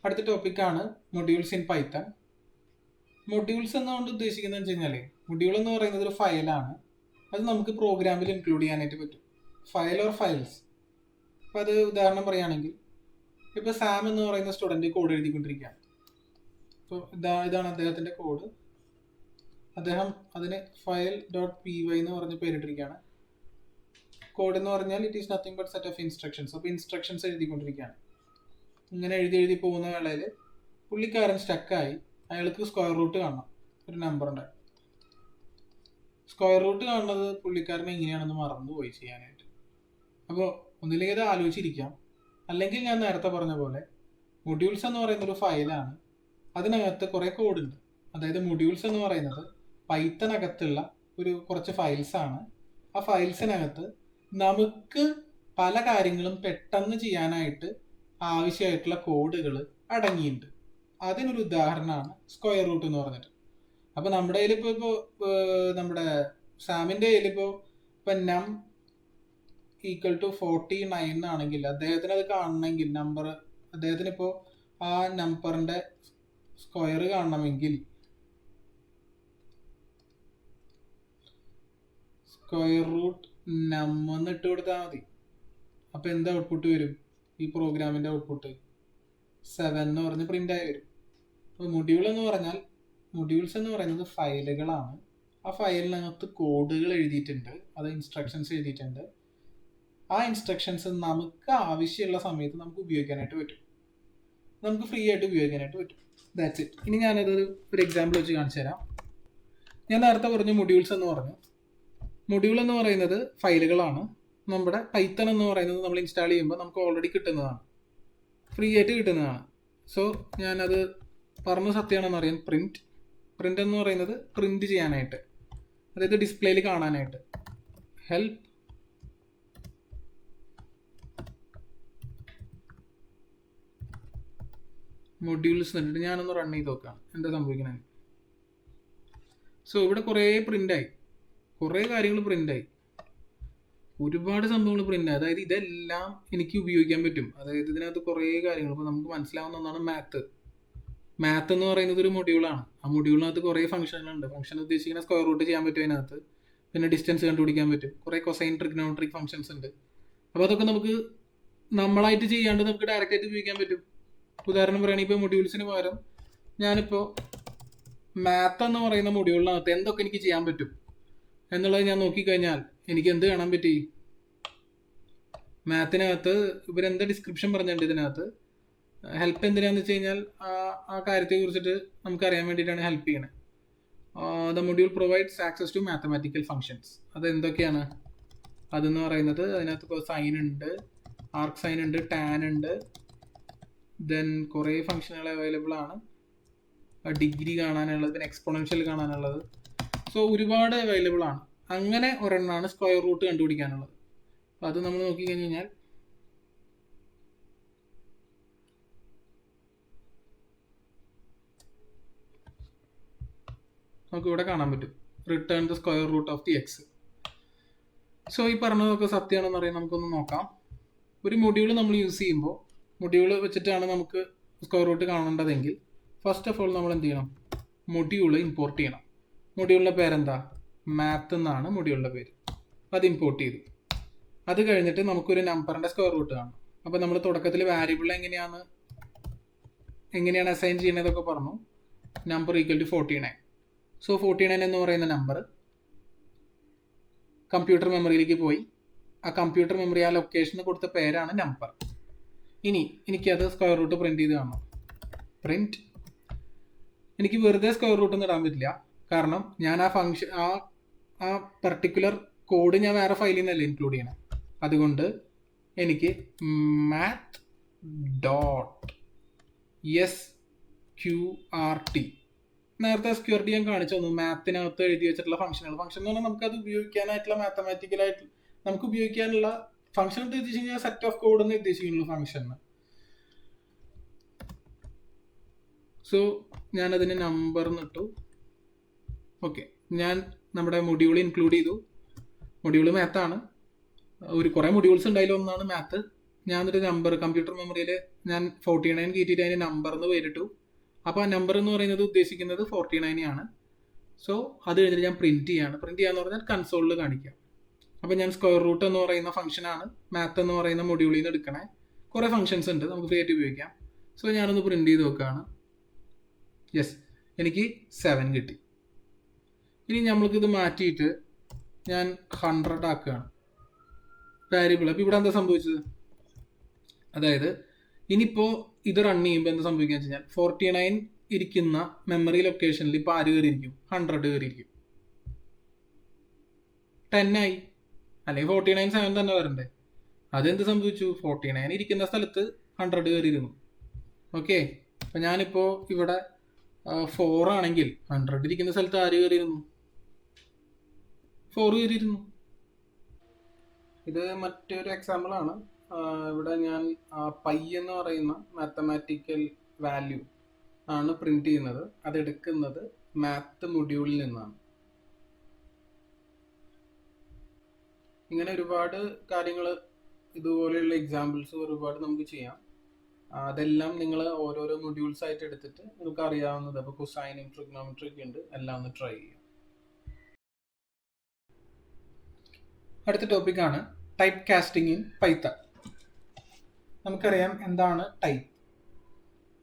അടുത്ത ടോപ്പിക്കാണ് modules in Python. Modules എന്നുകൊണ്ട് ഉദ്ദേശിക്കുന്നത് വെച്ച് കഴിഞ്ഞാൽ മൊഡ്യൂൾ എന്ന് പറയുന്നത് ഒരു ഫയലാണ്. അത് നമുക്ക് പ്രോഗ്രാമിൽ ഇൻക്ലൂഡ് ചെയ്യാനായിട്ട് പറ്റും. File or files. അപ്പോൾ അത് ഉദാഹരണം പറയുകയാണെങ്കിൽ ഇപ്പോൾ സാം എന്ന് പറയുന്ന സ്റ്റുഡൻറ്റ് കോഡ് എഴുതിക്കൊണ്ടിരിക്കുകയാണ്. അപ്പോൾ ഇതാണ് അദ്ദേഹത്തിൻ്റെ കോഡ്. അദ്ദേഹം അതിന് file.py എന്ന് പറഞ്ഞ് പേരിട്ടിരിക്കുകയാണ്. കോഡ് എന്ന് പറഞ്ഞാൽ it is nothing but set of instructions. അപ്പോൾ ഇൻസ്ട്രക്ഷൻസ് എഴുതിക്കൊണ്ടിരിക്കുകയാണ്. ഇങ്ങനെ എഴുതി പോകുന്ന വേളയിൽ പുള്ളിക്കാരൻ സ്റ്റക്കായി. അയാൾക്ക് സ്ക്വയർ റൂട്ട് കാണണം, ഒരു നമ്പറുണ്ട്. സ്ക്വയർ റൂട്ട് കാണുന്നത് പുള്ളിക്കാരൻ എങ്ങനെയാണെന്ന് മറന്നുപോയി ചെയ്യാനായിട്ട്. അപ്പോൾ ഒന്നില്ലെങ്കിൽ അത് ആലോചിച്ചിരിക്കാം, അല്ലെങ്കിൽ ഞാൻ നേരത്തെ പറഞ്ഞ പോലെ മൊഡ്യൂൾസ് എന്ന് പറയുന്ന ഒരു ഫയലാണ്. അതിനകത്ത് കുറേ കോഡുണ്ട്. അതായത് മൊഡ്യൂൾസ് എന്ന് പറയുന്നത് പൈത്തനകത്തുള്ള കുറച്ച് ഫയൽസാണ്. ആ ഫയൽസിനകത്ത് നമുക്ക് പല കാര്യങ്ങളും പെട്ടെന്ന് ചെയ്യാനായിട്ട് ആവശ്യമായിട്ടുള്ള കോഡുകൾ അടങ്ങിയിട്ടുണ്ട്. അതിനൊരു ഉദാഹരണമാണ് സ്ക്വയർ റൂട്ട് എന്ന് പറഞ്ഞിട്ട്. അപ്പോൾ നമ്മുടെ കയ്യിലിപ്പോൾ നമ്മുടെ സാമിൻ്റെ കയ്യിലിപ്പോൾ നം = 49 ആണെങ്കിൽ അദ്ദേഹത്തിന് അത് കാണണമെങ്കിൽ അദ്ദേഹത്തിന് ഇപ്പോൾ ആ നമ്പറിൻ്റെ സ്ക്വയർ കാണണമെങ്കിൽ സ്ക്വയർ റൂട്ട് നം എന്ന് ഇട്ട് കൊടുത്താൽ മതി. അപ്പോൾ എന്താ ഔട്ട്പുട്ട് വരും? ഈ പ്രോഗ്രാമിൻ്റെ ഔട്ട്പുട്ട് 7 എന്ന് പറഞ്ഞ് പ്രിൻ്റ് ആയി വരും. അപ്പോൾ മൊഡ്യൂൾസ് എന്ന് പറയുന്നത് ഫയലുകളാണ്. ആ ഫയലിനകത്ത് കോഡുകൾ എഴുതിയിട്ടുണ്ട്, അത് ഇൻസ്ട്രക്ഷൻസ് എഴുതിയിട്ടുണ്ട്. ആ ഇൻസ്ട്രക്ഷൻസ് നമുക്ക് ആവശ്യമുള്ള സമയത്ത് നമുക്ക് ഉപയോഗിക്കാനായിട്ട് പറ്റും, നമുക്ക് ഫ്രീ ആയിട്ട് ഉപയോഗിക്കാനായിട്ട് പറ്റും. That's it. ഇനി ഞാനതൊരു എക്സാമ്പിൾ വെച്ച് കാണിച്ചു തരാം. ഞാൻ നേരത്തെ പറഞ്ഞു മൊഡ്യൂൾസ് എന്ന് പറഞ്ഞു. മൊഡ്യൂൾ എന്ന് പറയുന്നത് ഫയലുകളാണ്. നമ്മുടെ പൈത്തൺ എന്ന് പറയുന്നത് നമ്മൾ ഇൻസ്റ്റാൾ ചെയ്യുമ്പോൾ നമുക്ക് ഓൾറെഡി കിട്ടുന്നതാണ്, ഫ്രീ ആയിട്ട് കിട്ടുന്നതാണ്. സോ ഞാനത് പറഞ്ഞ സത്യമാണെന്ന് അറിയാൻ പ്രിൻ്റ് എന്ന് പറയുന്നത് പ്രിൻ്റ് ചെയ്യാനായിട്ട്, അതായത് ഡിസ്പ്ലേയിൽ കാണാനായിട്ട്. ഹെൽപ്പ് മൊഡ്യൂൾസ് എന്നിട്ട് ഞാനൊന്ന് റൺ ചെയ്ത് നോക്കാം എന്താ സംഭവിക്കണേ. സോ ഇവിടെ കുറേ പ്രിൻ്റായി, കുറേ കാര്യങ്ങൾ പ്രിൻ്റായി, ഒരുപാട് സംഭവങ്ങൾ പ്രിൻ്റ്. അതായത് ഇതെല്ലാം എനിക്ക് ഉപയോഗിക്കാൻ പറ്റും. അതായത് ഇതിനകത്ത് കുറേ കാര്യങ്ങൾ ഇപ്പോൾ നമുക്ക് മനസ്സിലാവുന്ന ഒന്നാണ് മാത്ത് എന്ന് പറയുന്നത് ഒരു മൊഡ്യൂളാണ്. ആ മൊഡ്യൂളിനകത്ത് കുറേ ഫംഗ്ഷനുകളുണ്ട്. ഫംഗ്ഷൻ ഉദ്ദേശിക്കുന്ന സ്ക്വയർ റൂട്ട് ചെയ്യാൻ പറ്റും അതിനകത്ത്, പിന്നെ ഡിസ്റ്റൻസ് കണ്ടുപിടിക്കാൻ പറ്റും, കുറേ കൊസൈൻ ട്രിഗ്നോമെട്രിക് ഫംഗ്ഷൻസ് ഉണ്ട്. അപ്പോൾ അതൊക്കെ നമുക്ക് നമ്മളായിട്ട് ചെയ്യാണ്ട് നമുക്ക് ഡയറക്റ്റ് ആയിട്ട് ഉപയോഗിക്കാൻ പറ്റും. ഉദാഹരണം പറയുകയാണെങ്കിൽ ഇപ്പോൾ മൊഡ്യൂൾസിന് പകരം ഞാനിപ്പോൾ മാത്ത് എന്ന് പറയുന്ന മൊഡ്യൂളിനകത്ത് എന്തൊക്കെ എനിക്ക് ചെയ്യാൻ പറ്റും എന്നുള്ളത് ഞാൻ നോക്കിക്കഴിഞ്ഞാൽ എനിക്ക് എന്ത് കാണാൻ പറ്റി? മാത്തിനകത്ത് ഇവരെന്താ ഡിസ്ക്രിപ്ഷൻ പറഞ്ഞിട്ടുണ്ട് ഇതിനകത്ത്. ഹെൽപ്പ് എന്തിനാന്ന് വെച്ച് കഴിഞ്ഞാൽ ആ കാര്യത്തെ കുറിച്ചിട്ട് നമുക്കറിയാൻ വേണ്ടിയിട്ടാണ് ഹെൽപ്പ് ചെയ്യണത്. The module provides access to mathematical functions. അത് എന്തൊക്കെയാണ് അതെന്ന് പറയുന്നത്? അതിനകത്ത് ഇപ്പോൾ സൈൻ ഉണ്ട്, ആർക്ക് സൈൻ ഉണ്ട്, ടാൻ ഉണ്ട്, ദെൻ കുറേ ഫങ്ഷനുകൾ അവൈലബിൾ ആണ്. ഡിഗ്രി കാണാനുള്ളത്, പിന്നെ എക്സ്പോണൻഷ്യൽ കാണാനുള്ളത്. സോ ഒരുപാട് അവൈലബിൾ ആണ്. അങ്ങനെ ഒരെണ്ണമാണ് സ്ക്വയർ റൂട്ട് കണ്ടുപിടിക്കാനുള്ളത്. അപ്പോൾ അത് നമ്മൾ നോക്കിക്കഴിഞ്ഞാൽ നമുക്ക് ഇവിടെ കാണാൻ പറ്റും, return the square root of the x. So ഈ പറഞ്ഞതൊക്കെ സത്യമാണെന്ന് അറിയാൻ നമുക്കൊന്ന് നോക്കാം. ഒരു മൊഡ്യൂൾ നമ്മൾ യൂസ് ചെയ്യുമ്പോൾ മൊഡ്യൂൾ വെച്ചിട്ടാണ് നമുക്ക് സ്ക്വയർ റൂട്ട് കാണേണ്ടതെങ്കിൽ ഫസ്റ്റ് ഓഫ് ഓൾ നമ്മൾ എന്ത് ചെയ്യണം? മൊഡ്യൂൾ ഇമ്പോർട്ട് ചെയ്യണം. മൊഡ്യൂളിൻ്റെ പേരെന്താ? മാത്ത് എന്നാണ് മൊഡ്യൂളിൻ്റെ പേര്. അത് ഇമ്പോർട്ട് ചെയ്തു. അത് കഴിഞ്ഞിട്ട് നമുക്കൊരു നമ്പറിൻ്റെ സ്ക്വയർ റൂട്ട് കാണണം. അപ്പോൾ നമ്മൾ തുടക്കത്തിൽ വാരിയബിൾ എങ്ങനെയാണ് അസൈൻ ചെയ്യുന്നതൊക്കെ പറഞ്ഞു. നമ്പർ = 49. സോ 49 എന്ന് പറയുന്ന നമ്പർ കമ്പ്യൂട്ടർ മെമ്മറിയിലേക്ക് പോയി. ആ കമ്പ്യൂട്ടർ മെമ്മറി ആ ലൊക്കേഷന് കൊടുത്ത പേരാണ് നമ്പർ. ഇനി എനിക്കത് സ്ക്വയർ റൂട്ട് പ്രിൻറ്റ് ചെയ്ത് കാണണം. പ്രിൻറ്റ്. എനിക്ക് വെറുതെ സ്ക്വയർ റൂട്ട് ഇടാൻ പറ്റില്ല, കാരണം ഞാൻ ആ ഫംഗ്ഷൻ ആ പർട്ടിക്കുലർ കോഡ് ഞാൻ വേറെ ഫയലിൽ നിന്നല്ലേ ഇൻക്ലൂഡ് ചെയ്യണം. അതുകൊണ്ട് എനിക്ക് math.sqrt, നേരത്തെ SQRT ഞാൻ കാണിച്ചു തന്നു. മാത്തിനകത്ത് എഴുതി വെച്ചിട്ടുള്ള ഫംഗ്ഷൻ എന്ന് പറഞ്ഞാൽ നമുക്കത് ഉപയോഗിക്കാനായിട്ടുള്ള മാത്തമാറ്റിക്കലായിട്ട് നമുക്ക് ഉപയോഗിക്കാനുള്ള ഫംഗ്ഷൻ എന്ന് ഉദ്ദേശിച്ച് കഴിഞ്ഞാൽ സെറ്റ് ഓഫ് കോഡ് എന്ന് ഉദ്ദേശിക്കുന്നുള്ള ഫംഗ്ഷൻ. സോ ഞാനതിന് നമ്പർ എന്നിട്ടു. ഓക്കെ, ഞാൻ നമ്മുടെ മൊഡ്യൂൾ ഇൻക്ലൂഡ് ചെയ്തു. മൊഡ്യൂൾ മാത്താണ്. കുറേ മൊഡ്യൂൾസ് ഉണ്ടായാലും ഒന്നാണ് മാത്ത്. ഞാനൊരു നമ്പർ കമ്പ്യൂട്ടർ മെമ്മറിയിൽ ഞാൻ 49 കയറ്റിയിട്ട് അതിൻ്റെ നമ്പർ എന്ന് പേരിട്ടു. അപ്പോൾ ആ നമ്പർ എന്ന് പറയുന്നത് ഉദ്ദേശിക്കുന്നത് 49 ആണ്. സോ അത് കഴിഞ്ഞിട്ട് ഞാൻ പ്രിൻറ്റ് ചെയ്യാണ്. പ്രിൻറ്റ് ചെയ്യാന്ന് പറഞ്ഞാൽ കൺസോളിൽ കാണിക്കാം. അപ്പോൾ ഞാൻ സ്ക്വയർ റൂട്ട് എന്ന് പറയുന്ന ഫംഗ്ഷനാണ് മാത്ത് എന്ന് പറയുന്ന മൊഡ്യൂളിൽ നിന്ന് എടുക്കണേ. കുറേ ഫംഗ്ഷൻസ് ഉണ്ട്, നമുക്ക് ഫ്രീ ആയിട്ട് ഉപയോഗിക്കാം. സോ ഞാനൊന്ന് പ്രിൻറ്റ് ചെയ്ത് നോക്കുകയാണ്. യെസ്, എനിക്ക് 7 കിട്ടി. ഇനി നമ്മൾക്കിത് മാറ്റിയിട്ട് ഞാൻ 100 ആക്കുകയാണ് വാരിയബിൾ. അപ്പോൾ ഇവിടെ എന്താ സംഭവിച്ചത്? അതായത് ഇനിയിപ്പോൾ ഇത് റൺ ചെയ്യുമ്പോൾ എന്താ സംഭവിക്കുക വെച്ച് കഴിഞ്ഞാൽ 49 ഇരിക്കുന്ന മെമ്മറി ലൊക്കേഷനിൽ ഇപ്പോൾ ആര് കയറിയിരിക്കും? 100 കയറിയിരിക്കും. 10 ആയി, അല്ലെങ്കിൽ 49 7 തന്നെ വരണ്ടേ? അതെന്ത് സംഭവിച്ചു? 49 ഇരിക്കുന്ന സ്ഥലത്ത് 100 കയറിയിരുന്നു. ഓക്കെ, അപ്പം ഞാനിപ്പോൾ ഇവിടെ 4 ആണെങ്കിൽ 100 ഇരിക്കുന്ന സ്ഥലത്ത് ആര് കയറിയിരുന്നു? 4 കയറിയിരുന്നു. ഇത് മറ്റൊരു എക്സാമ്പിളാണ്. ഇവിടെ ഞാൻ പൈ എന്ന് പറയുന്ന മാത്തമാറ്റിക്കൽ വാല്യൂ ആണ് പ്രിന്റ് ചെയ്യുന്നത്. അതെടുക്കുന്നത് മാത്ത് മൊഡ്യൂളിൽ നിന്നാണ്. ഇങ്ങനെ ഒരുപാട് കാര്യങ്ങൾ, ഇതുപോലെയുള്ള എക്സാമ്പിൾസ് ഒരുപാട് നമുക്ക് ചെയ്യാം. അതെല്ലാം നിങ്ങൾ ഓരോരോ മൊഡ്യൂൾസ് ആയിട്ട് എടുത്തിട്ട് നിങ്ങൾക്ക് അറിയാവുന്നത്, അപ്പോൾ കൊസൈനും ട്രിഗ്നോമെട്രി ഒക്കെ ഉണ്ട്, എല്ലാം ഒന്ന് ട്രൈ ചെയ്യാം. അടുത്ത ടോപ്പിക്കാണ് ടൈപ്പ് കാസ്റ്റിംഗ് ഇൻ പൈത്തൺ. നമുക്കറിയാം എന്താണ് ടൈപ്പ്,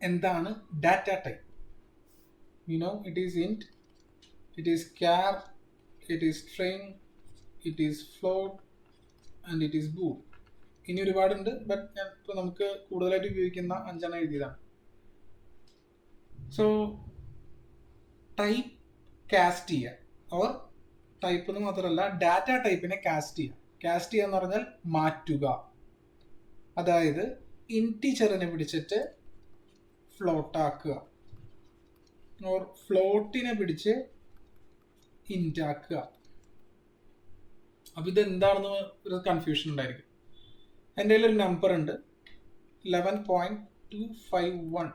എന്താണ് data type. You know it is int, it is char, it is string, it is float and it is bool. ഇനി ഒരുപാടുണ്ട്, ബട്ട് ഞാൻ ഇപ്പോൾ നമുക്ക് കൂടുതലായിട്ട് ഉപയോഗിക്കുന്ന 5 എഴുതിയതാണ്. സോ ടൈപ്പ് കാസ്റ്റ് ചെയ്യുക, ഓർ ടൈപ്പ് എന്ന് മാത്രമല്ല ഡാറ്റ ടൈപ്പിനെ കാസ്റ്റ് ചെയ്യുക. കാസ്റ്റ് ചെയ്യുക എന്ന് പറഞ്ഞാൽ മാറ്റുക. അതായത് ഇൻറ്റിജറിനെ പിടിച്ചിട്ട് ഫ്ലോട്ട് ആക്കുക, ഓർ ഫ്ലോട്ടിനെ പിടിച്ച് ഇൻറ്റ് ആക്കുക. അപ്പം ഇതെന്താണെന്ന് ഒരു കൺഫ്യൂഷൻ ഉണ്ടായിരിക്കും. എൻ്റെ കയ്യിലൊരു നമ്പർ ഉണ്ട് 11.251.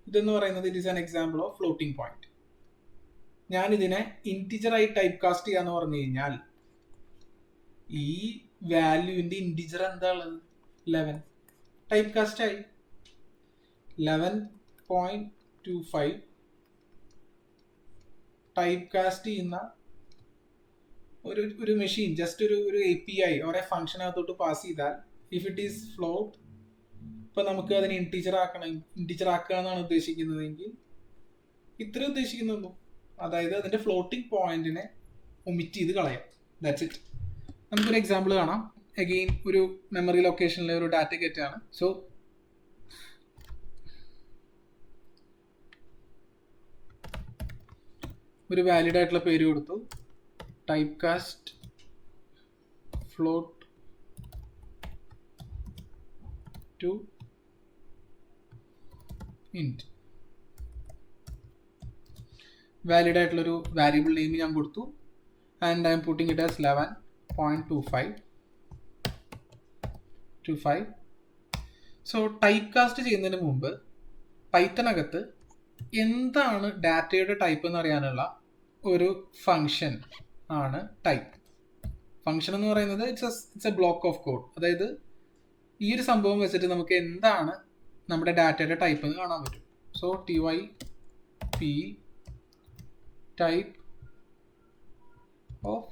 ഇതെന്ന് പറയുന്നത് it is an example of floating point. ഞാനിതിനെ ഇൻറ്റിജറായി ടൈപ്പ് കാസ്റ്റ് ചെയ്യാന്ന് പറഞ്ഞു കഴിഞ്ഞാൽ ഈ വാല്യൂവിൻ്റെ ഇൻറ്റിജർ എന്താണ്? 11. ടൈപ്പ് കാസ്റ്റ് ആയി. 11.25 ടൈപ്പ് കാസ്റ്റ് ചെയ്യുന്ന ഒരു മെഷീൻ ജസ്റ്റ് ഒരു API ഓരോ ഫംഗ്ഷനകത്തോട്ട് പാസ് ചെയ്താൽ ഇഫ് ഇറ്റ് ഈസ് ഫ്ലോട്ട്, ഇപ്പം നമുക്ക് അതിനെ ഇൻറ്റിജർ ആക്കുക എന്നാണ് ഉദ്ദേശിക്കുന്നതെങ്കിൽ ഇത്ര ഉദ്ദേശിക്കുന്നുള്ളൂ. അതായത് അതിൻ്റെ ഫ്ലോട്ടിംഗ് പോയിന്റിനെ ഒമിറ്റ് ചെയ്ത് കളയാം. That's it. നമുക്കൊരു എക്സാമ്പിൾ കാണാം. അഗെയിൻ ഒരു മെമ്മറി ലൊക്കേഷനിലെ ഒരു ഡാറ്റ ഗെറ്റാണ്. സോ ഒരു വാലിഡ് ആയിട്ടുള്ള പേര് കൊടുത്തു, type cast float to int. Valid ആയിട്ടുള്ളൊരു വാരിയബിൾ നെയിം ഞാൻ കൊടുത്തു, and I'm putting it as 11.25. So type cast ചെയ്യുന്നതിന് മുമ്പ് പൈത്തണകത്ത് എന്താണ് ഡാറ്റയുടെ ടൈപ്പ് എന്ന് അറിയാനുള്ള ഒരു ഫംഗ്ഷൻ ആണ് ടൈപ്പ്. ഫംഗ്ഷൻ എന്ന് പറയുന്നത് it's A block of code. അതായത് ഈ ഒരു സംഭവം വെച്ചിട്ട് നമുക്ക് എന്താണ് നമ്മുടെ ഡാറ്റയുടെ ടൈപ്പ് എന്ന് കാണാൻ പറ്റും. സോ typ ടൈപ്പ് ഓഫ്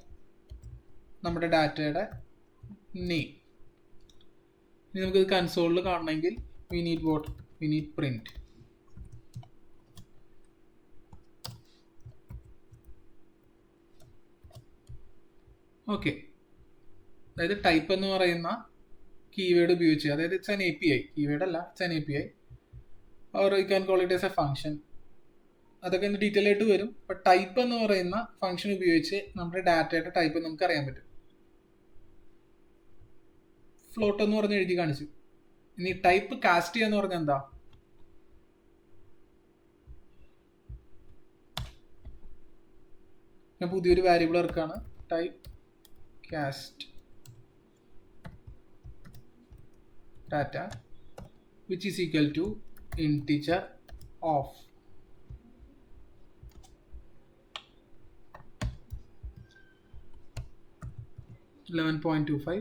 നമ്മുടെ ഡാറ്റയുടെ നെയിം. ഇനി നമുക്കിത് കൺസോളിൽ കാണണമെങ്കിൽ വി നീഡ് പ്രിന്റ്. ഓക്കെ, അതായത് ടൈപ്പ് എന്ന് പറയുന്ന കീവേഡ് ഉപയോഗിച്ച്, അതായത് ഇറ്റ്സ് ആൻ API, കീവേഡ് അല്ല, it's an API, or you can call it as A function. അതൊക്കെ ഡീറ്റെയിൽ ആയിട്ട് വരും. ബട്ട് ടൈപ്പ് എന്ന് പറയുന്ന ഫംഗ്ഷൻ ഉപയോഗിച്ച് നമ്മുടെ ഡാറ്റയുടെ ടൈപ്പ് നമുക്ക് അറിയാൻ പറ്റും. ഫ്ലോട്ട് എന്ന് പറഞ്ഞ് എഴുതി കാണിച്ചു. ഇനി ടൈപ്പ് കാസ്റ്റ് ചെയ്യാന്ന് പറഞ്ഞാൽ എന്താ? ഞാൻ പുതിയൊരു വാരിയബിൾ ഇറക്കാണ്, type cast data which is equal to integer of $11.25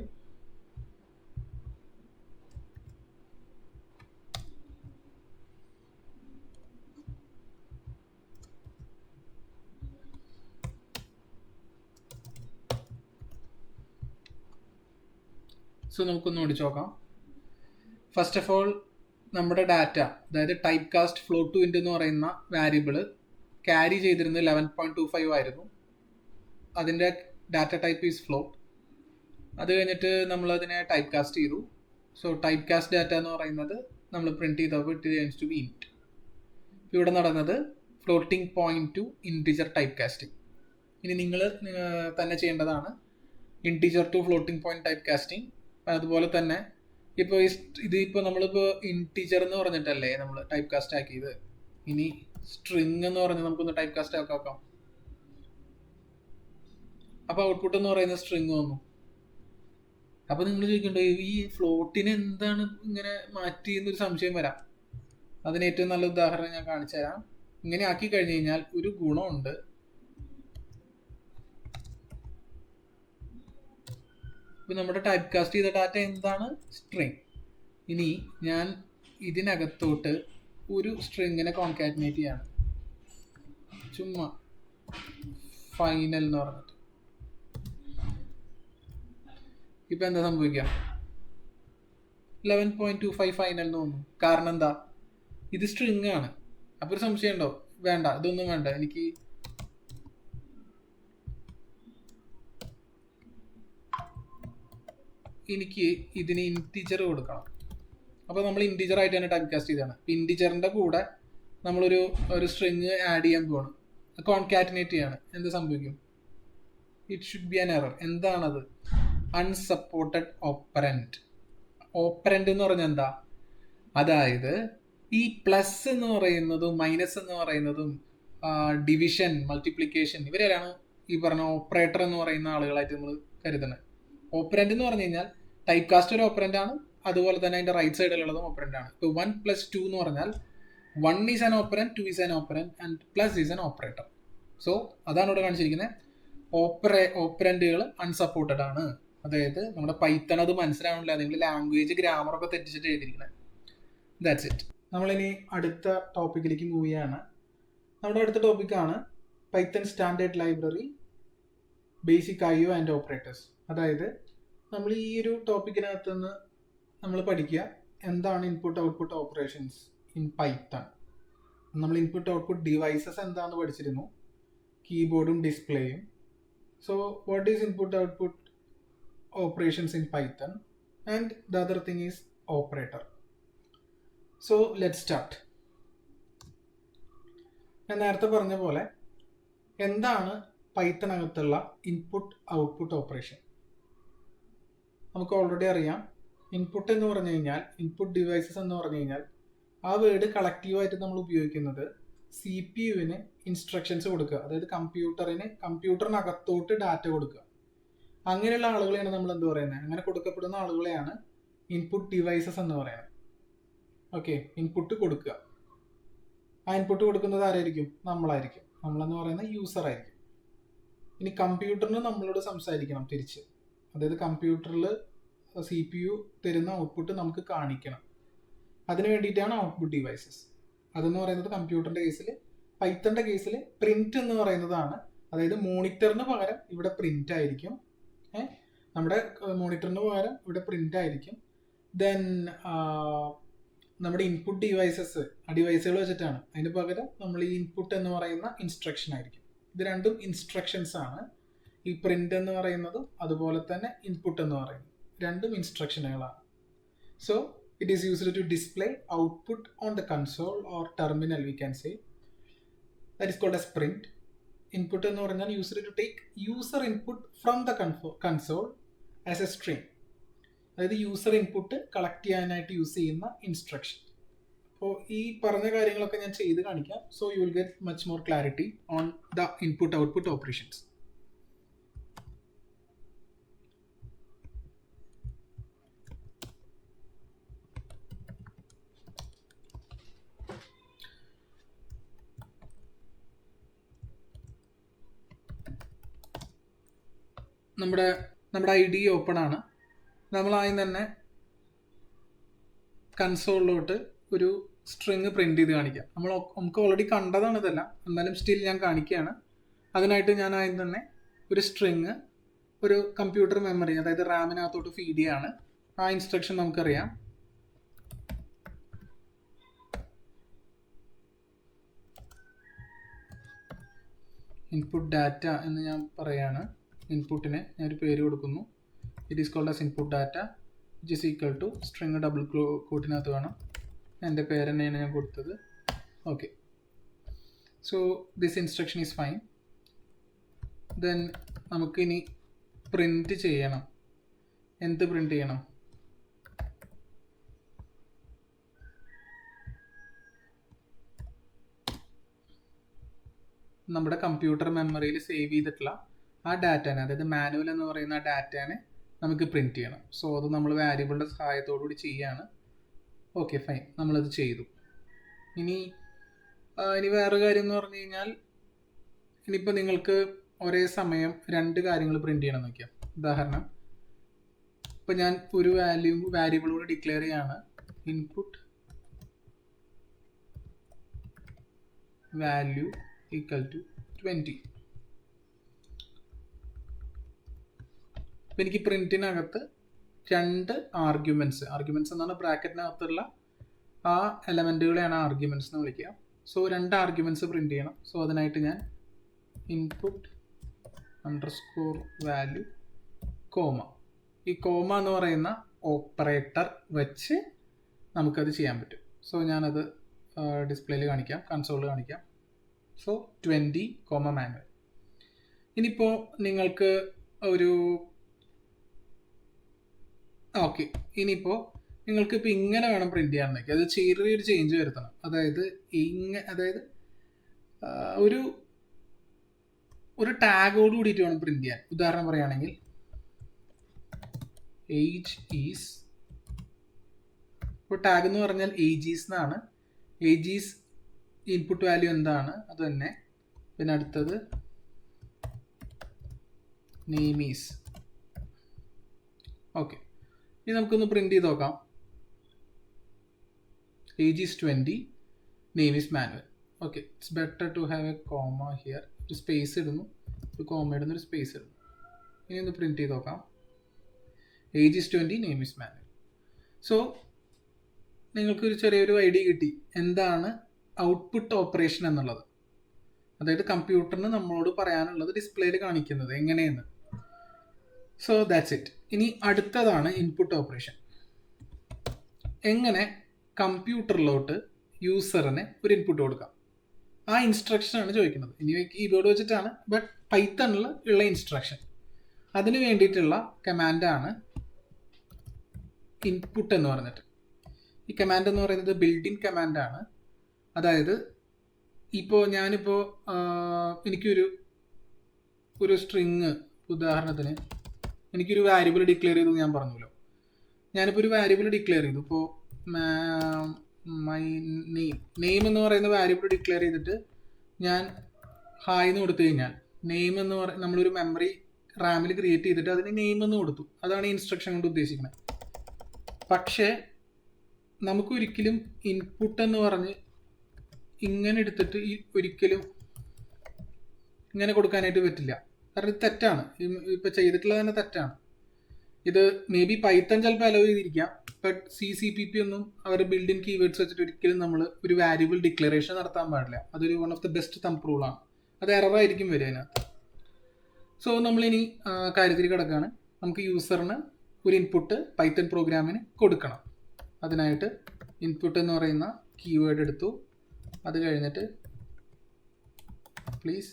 so നമുക്കൊന്ന് ഓടിച്ചു നോക്കാം. ഫസ്റ്റ് ഓഫ് ഓൾ നമ്മുടെ ഡാറ്റ, അതായത് type cast float to int എന്ന് പറയുന്ന വാരിയബിൾ ക്യാരി ചെയ്തിരുന്നത് 11.25 ആയിരുന്നു. അതിൻ്റെ ഡാറ്റ ടൈപ്പ് ഈസ് ഫ്ലോട്ട്. അത് കഴിഞ്ഞിട്ട് നമ്മളതിനെ ടൈപ്പ് കാസ്റ്റ് ചെയ്തു. സോ ടൈപ്പ് കാസ്റ്റ് ഡാറ്റ എന്ന് പറയുന്നത് നമ്മൾ പ്രിൻറ്റ് ചെയ്തപ്പോൾ it change to be int. ഇവിടെ നടന്നത് floating point to integer type casting. ഇനി നിങ്ങൾ തന്നെ ചെയ്യേണ്ടതാണ് integer to floating point type casting. അതുപോലെ തന്നെ ഇപ്പോൾ ഇതിപ്പോൾ നമ്മളിപ്പോൾ ഇൻറ്റിജർ എന്ന് പറഞ്ഞിട്ടല്ലേ നമ്മൾ ടൈപ്പ് കാസ്റ്റ് ആക്കിയത്. ഇനി സ്ട്രിങ് എന്ന് പറഞ്ഞ് നമുക്കൊന്ന് ടൈപ്പ് കാസ്റ്റ് ആക്കാം. അപ്പോൾ ഔട്ട്പുട്ട് എന്ന് പറയുന്ന സ്ട്രിങ് വന്നു. അപ്പോൾ നിങ്ങൾ ചോദിക്കണ്ടോ ഈ ഫ്ലോട്ടിന് എന്താണ് ഇങ്ങനെ മാറ്റി എന്നൊരു സംശയം വരാം. അതിന് ഏറ്റവും നല്ല ഉദാഹരണം ഞാൻ കാണിച്ചു തരാം. ഇങ്ങനെ ആക്കി കഴിഞ്ഞ് കഴിഞ്ഞാൽ ഒരു ഗുണമുണ്ട്. ഇപ്പം നമ്മുടെ ടൈപ്പ് കാസ്റ്റ് ചെയ്ത ഡാറ്റ എന്താണ്? സ്ട്രിങ്. ഇനി ഞാൻ ഇതിനകത്തോട്ട് ഒരു സ്ട്രിങ്ങിനെ കോൺകാറ്റിനേറ്റ് ചെയ്യാണ്. ചുമ്മാ ഫൈനൽ എന്ന് പറഞ്ഞിട്ട്. ഇപ്പം എന്താ സംഭവിക്കുക? 11.25 ഫൈനൽ എന്ന് തോന്നുന്നു. കാരണം എന്താ? ഇത് സ്ട്രിങ് ആണ്. അപ്പോൾ ഒരു സംശയം ഉണ്ടോ? വേണ്ട, ഇതൊന്നും വേണ്ട. എനിക്ക് ഇതിന് ഇൻറ്റിജർ കൊടുക്കണം. അപ്പോൾ നമ്മൾ ഇൻറ്റിജർ ആയിട്ട് തന്നെ ടൈപ്പ് കാസ്റ്റ് ചെയ്താണ്. ഇൻറ്റിജറിൻ്റെ കൂടെ നമ്മളൊരു സ്ട്രിങ് ആഡ് ചെയ്യാൻ പോവാണ്, കോൺകാറ്റിനേറ്റ് ചെയ്യാണ്. എന്ത് സംഭവിക്കും? It should be an error. എന്താണത്? Unsupported operand. ഓപ്പറൻറ്റ് എന്ന് പറഞ്ഞാൽ എന്താ? അതായത് ഈ പ്ലസ് എന്ന് പറയുന്നതും മൈനസ് എന്ന് പറയുന്നതും ഡിവിഷൻ, മൾട്ടിപ്ലിക്കേഷൻ, ഇവരെയാണ് ഈ പറഞ്ഞ ഓപ്പറേറ്റർ എന്ന് പറയുന്ന ആളുകളായിട്ട് നമ്മൾ കരുതുന്നത്. ഓപ്പറൻറ്റ് എന്ന് പറഞ്ഞു കഴിഞ്ഞാൽ ടൈപ്പ് കാസ്റ്റ് ഒരു ഓപ്പറൻ്റ് ആണ്. അതുപോലെ തന്നെ അതിൻ്റെ റൈറ്റ് സൈഡിലുള്ളതും ഓപ്പറൻ്റ് ആണ്. ഇപ്പോൾ 1+2 എന്ന് പറഞ്ഞാൽ 1 is an operant, 2 is an operant and plus is an operator. So അതാണ് ഇവിടെ കാണിച്ചിരിക്കുന്നത്. ഓപ്പറൻറ്റുകൾ അൺസപ്പോർട്ടഡ് ആണ്. അതായത് നമ്മുടെ പൈത്തൺ അത് മനസ്സിലാവണില്ല. നിങ്ങൾ ലാംഗ്വേജ് ഗ്രാമറൊക്കെ തെറ്റിച്ചിട്ട് എഴുതിയിരിക്കുന്നത്. That's it. നമ്മളിനി അടുത്ത ടോപ്പിക്കിലേക്ക് മൂവ് ചെയ്യാണ്. നമ്മുടെ അടുത്ത ടോപ്പിക്കാണ് Python standard library basic IO and operators. അതായത് നമ്മൾ ഈ ഒരു ടോപ്പിക്കിനകത്ത് നിന്ന് നമ്മൾ പഠിക്കുക എന്താണ് input output operations in Python. നമ്മൾ ഇൻപുട്ട് ഔട്ട്പുട്ട് ഡിവൈസസ് എന്താണെന്ന് പഠിച്ചിരുന്നു, കീബോർഡും ഡിസ്പ്ലേയും. So what is input output operations in Python and the other thing is operator. So let start. ഞാൻ നേരത്തെ പറഞ്ഞ പോലെ എന്താണ് പൈത്തണകത്തുള്ള ഇൻപുട്ട് ഔട്ട്പുട്ട് ഓപ്പറേഷൻ? നമുക്ക് ഓൾറെഡി അറിയാം. ഇൻപുട്ട് എന്ന് പറഞ്ഞു കഴിഞ്ഞാൽ, ഇൻപുട്ട് ഡിവൈസസ് എന്ന് പറഞ്ഞു കഴിഞ്ഞാൽ ആ വേർഡ് കളക്റ്റീവായിട്ട് നമ്മൾ ഉപയോഗിക്കുന്നത് CPU-വിന് ഇൻസ്ട്രക്ഷൻസ് കൊടുക്കുക, അതായത് കമ്പ്യൂട്ടറിനകത്തോട്ട് ഡാറ്റ കൊടുക്കുക. അങ്ങനെയുള്ള ആളുകളെയാണ് നമ്മൾ എന്ത് പറയുന്നത്? അങ്ങനെ കൊടുക്കപ്പെടുന്ന ആളുകളെയാണ് ഇൻപുട്ട് ഡിവൈസസ് എന്ന് പറയുന്നത്. ഓക്കെ, ഇൻപുട്ട് കൊടുക്കുക. ആ ഇൻപുട്ട് കൊടുക്കുന്നത് ആരായിരിക്കും? നമ്മളായിരിക്കും. നമ്മളെന്ന് പറയുന്ന യൂസർ ആയിരിക്കും. ഇനി കമ്പ്യൂട്ടറിന് നമ്മളോട് സംസാരിക്കണം തിരിച്ച്. അതായത് കമ്പ്യൂട്ടറിൽ CPU തരുന്ന ഔട്ട്പുട്ട് നമുക്ക് കാണിക്കണം. അതിന് വേണ്ടിയിട്ടാണ് ഔട്ട്പുട്ട് ഡിവൈസസ്. അതെന്ന് പറയുന്നത് കമ്പ്യൂട്ടറിൻ്റെ കേസിൽ, പൈത്തണിൻ്റെ കേസിൽ പ്രിന്റ് എന്ന് പറയുന്നതാണ്. അതായത് മോണിറ്ററിന് പകരം ഇവിടെ പ്രിന്റ് ആയിരിക്കും. നമ്മുടെ മോണിറ്ററിന് പകരം ഇവിടെ പ്രിന്റ് ആയിരിക്കും. ദെൻ നമ്മുടെ ഇൻപുട്ട് ഡിവൈസസ്, ആ ഡിവൈസുകൾ വെച്ചിട്ടാണ്. അതിന് പകരം നമ്മൾ ഈ ഇൻപുട്ട് എന്ന് പറയുന്ന ഇൻസ്ട്രക്ഷൻ ആയിരിക്കും. ഇത് രണ്ടും ഇൻസ്ട്രക്ഷൻസ് ആണ്. ഈ പ്രിന്റ് എന്ന് പറയുന്നതും അതുപോലെ തന്നെ ഇൻപുട്ട് എന്ന് പറയുന്നത് രണ്ടും ഇൻസ്ട്രക്ഷനുകളാണ്. So it is used to display output on the console or terminal, we can say. That is called as print. Input എന്ന് പറഞ്ഞാൽ used to take user input from the console as a string. അതായത് user input collect ചെയ്യാനായിട്ട് use ചെയ്യുന്ന ഇൻസ്ട്രക്ഷൻ. അപ്പോൾ ഈ പറഞ്ഞ കാര്യങ്ങളൊക്കെ ഞാൻ ചെയ്ത് കാണിക്കാം. So you will get much more clarity on the input output operations. നമ്മുടെ IDE ഓപ്പൺ ആണ്. നമ്മളാദ്യം തന്നെ കൺസോളിലോട്ട് ഒരു സ്ട്രിങ് പ്രിന്റ് ചെയ്ത് കാണിക്കാം. നമുക്ക് ഓൾറെഡി കണ്ടതാണ് ഇതെല്ലാം, എന്നാലും സ്റ്റിൽ ഞാൻ കാണിക്കുകയാണ്. അതിനായിട്ട് ഞാൻ ആദ്യം തന്നെ ഒരു സ്ട്രിങ് ഒരു കമ്പ്യൂട്ടർ മെമ്മറി, അതായത് റാമിനകത്തോട്ട് ഫീഡ് ചെയ്യാണ്. ആ ഇൻസ്ട്രക്ഷൻ നമുക്കറിയാം. ഇൻപുട്ട് ഡാറ്റ എന്ന് ഞാൻ പറയാണ്. ഇൻപുട്ടിന് ഞാനൊരു പേര് കൊടുക്കുന്നു. It is called as input data which is equal to string double കോട്ടിനകത്ത് വേണം. എൻ്റെ പേര് തന്നെയാണ് ഞാൻ കൊടുത്തത്. Okay, so this instruction is fine. Then നമുക്കിനി പ്രിൻറ്റ് ചെയ്യണം. എന്ത് പ്രിൻറ്റ് ചെയ്യണം? നമ്മുടെ കമ്പ്യൂട്ടർ മെമ്മറിയിൽ സേവ് ചെയ്തിട്ടുള്ള ആ ഡാറ്റനെ, അതായത് മാനുവൽ എന്ന് പറയുന്ന ആ ഡാറ്റനെ നമുക്ക് പ്രിൻറ്റ് ചെയ്യണം. സോ അത് നമ്മൾ വാരിയബിളിൻ്റെ സഹായത്തോടുകൂടി ചെയ്യുകയാണ്. ഓക്കെ ഫൈൻ, നമ്മളത് ചെയ്തു. ഇനി വേറൊരു കാര്യം എന്ന് പറഞ്ഞു കഴിഞ്ഞാൽ, ഇനിയിപ്പോൾ നിങ്ങൾക്ക് ഒരേ സമയം 2 കാര്യങ്ങൾ പ്രിൻറ്റ് ചെയ്യണം നോക്കിയാൽ. ഉദാഹരണം, ഇപ്പം ഞാൻ ഒരു വാരിയബിൾ കൂടി ഡിക്ലെയർ ചെയ്യാണ്. Input value equal to 20. അപ്പം എനിക്ക് പ്രിൻറ്റിനകത്ത് 2 ആർഗ്യുമെൻറ്റ്സ് എന്നാണ് ബ്രാക്കറ്റിനകത്തുള്ള ആ എലമെൻറ്റുകളെയാണ് ആർഗ്യുമെൻറ്റ്സ് എന്ന് വിളിക്കുക. സോ 2 ആർഗ്യുമെൻറ്റ്സ് പ്രിൻറ്റ് ചെയ്യണം. സോ അതിനായിട്ട് ഞാൻ ഇൻപുട്ട് അണ്ടർസ്കോർ വാല്യൂ കോമ, ഈ കോമ എന്ന് പറയുന്ന ഓപ്പറേറ്റർ വെച്ച് നമുക്കത് ചെയ്യാൻ പറ്റും. സോ ഞാനത് ഡിസ്പ്ലേയിൽ കാണിക്കാം, കൺസോളിൽ കാണിക്കാം. So 20 comma Manuel. ഇനിയിപ്പോൾ നിങ്ങൾക്ക് ഇനിയിപ്പോൾ ഇങ്ങനെ വേണം പ്രിൻറ്റ് ചെയ്യാൻ നോക്കി. അത് ചെറിയൊരു ചേഞ്ച് വരുത്തണം. അതായത് ഒരു ടാഗോട് കൂടിയിട്ട് വേണം പ്രിൻറ്റ് ചെയ്യാൻ. ഉദാഹരണം പറയുകയാണെങ്കിൽ ഏജ് ഈസ്, ഇപ്പോൾ ടാഗ് എന്ന് പറഞ്ഞാൽ ഏജ് ഈസ് എന്നാണ്. ഏജ് ഈസ് ഇൻപുട്ട് വാല്യൂ എന്താണ് അത് തന്നെ. പിന്നെ അടുത്തത് നെയിം ഈസ്. ഓക്കെ, ഇനി നമുക്കൊന്ന് പ്രിൻറ്റ് ചെയ്ത് നോക്കാം. Age is 20, name is Manuel. Okay, it's better to have a comma here. ഒരു സ്പേസ് ഇടുന്നു, ഒരു കോമ ഇടുന്നു, ഒരു സ്പേസ് ഇടുന്നു. ഇനി ഒന്ന് പ്രിൻറ്റ് ചെയ്ത് നോക്കാം. Age is 20, name is Manuel. So നിങ്ങൾക്കൊരു ചെറിയൊരു ഐഡിയ കിട്ടി എന്താണ് ഔട്ട്പുട്ട് ഓപ്പറേഷൻ എന്നുള്ളത്. അതായത് കമ്പ്യൂട്ടറിന് നമ്മളോട് പറയാനുള്ളത് ഡിസ്പ്ലേയിൽ കാണിക്കുന്നത് എങ്ങനെയെന്ന്. So that's it. ഇനി അടുത്തതാണ് ഇൻപുട്ട് ഓപ്പറേഷൻ. എങ്ങനെ കമ്പ്യൂട്ടറിലോട്ട് യൂസറിന് ഒരു ഇൻപുട്ട് കൊടുക്കാം, ആ ഇൻസ്ട്രക്ഷനാണ് ചോദിക്കുന്നത്. ഇനി കീബോർഡ് വെച്ചിട്ടാണ്, ബട്ട് പൈത്തണിൽ ഉള്ള ഇൻസ്ട്രക്ഷൻ. അതിന് വേണ്ടിയിട്ടുള്ള കമാൻഡാണ് ഇൻപുട്ട് എന്ന് പറഞ്ഞിട്ട്. ഈ കമാൻഡ് എന്ന് പറയുന്നത് ബിൽഡ് ഇൻ കമാൻഡാണ്. അതായത് ഞാനിപ്പോൾ എനിക്കൊരു സ്ട്രിങ്, ഉദാഹരണത്തിന് എനിക്കൊരു വാരിയബിൾ ഡിക്ലെയർ ചെയ്തു ഞാൻ പറഞ്ഞല്ലോ. ഞാനിപ്പോൾ ഒരു വാരിയബിൾ ഡിക്ലെയർ ചെയ്തു. ഇപ്പോൾ മൈ നെയിം എന്ന് പറയുന്ന വാരിയബിൾ ഡിക്ലെയർ ചെയ്തിട്ട് ഞാൻ ഹായ് എന്ന് കൊടുത്തു കഴിഞ്ഞാൽ, നെയിം എന്ന് നമ്മളൊരു മെമ്മറി റാമിൽ ക്രിയേറ്റ് ചെയ്തിട്ട് അതിന് നെയിം എന്ന് കൊടുത്തു. അതാണ് ഈ ഇൻസ്ട്രക്ഷൻ കൊണ്ട് ഉദ്ദേശിക്കുന്നത്. പക്ഷേ നമുക്കൊരിക്കലും ഇൻപുട്ട് എന്ന് പറഞ്ഞ് ഇങ്ങനെ എടുത്തിട്ട് ഒരിക്കലും ഇങ്ങനെ കൊടുക്കാനായിട്ട് പറ്റില്ല. കാരണം ഇത് തെറ്റാണ്. ഇപ്പം ചെയ്തിട്ടുള്ളത് തന്നെ തെറ്റാണ്. ഇത് മേ ബി പൈത്തൺ ചിലപ്പോൾ അലോ ചെയ്തിരിക്കാം, ബട്ട് CCPP ഒന്നും അവർ ബിൽഡ് ഇൻ കീവേഡ്സ് വെച്ചിട്ട് ഒരിക്കലും നമ്മൾ ഒരു വാരിയബിൾ ഡിക്ലറേഷൻ നടത്താൻ പാടില്ല. അതൊരു one of the best thumb റൂളാണ്. അത് എററായിരിക്കും വരിക അതിനകത്ത്. സോ നമ്മളിനി കാര്യത്തിൽ കിടക്കുകയാണ്. നമുക്ക് യൂസറിന് ഒരു ഇൻപുട്ട് പൈത്തൺ പ്രോഗ്രാമിന് കൊടുക്കണം. അതിനായിട്ട് ഇൻപുട്ട് എന്ന് പറയുന്ന കീവേഡ് എടുത്തു. അത് കഴിഞ്ഞിട്ട് പ്ലീസ്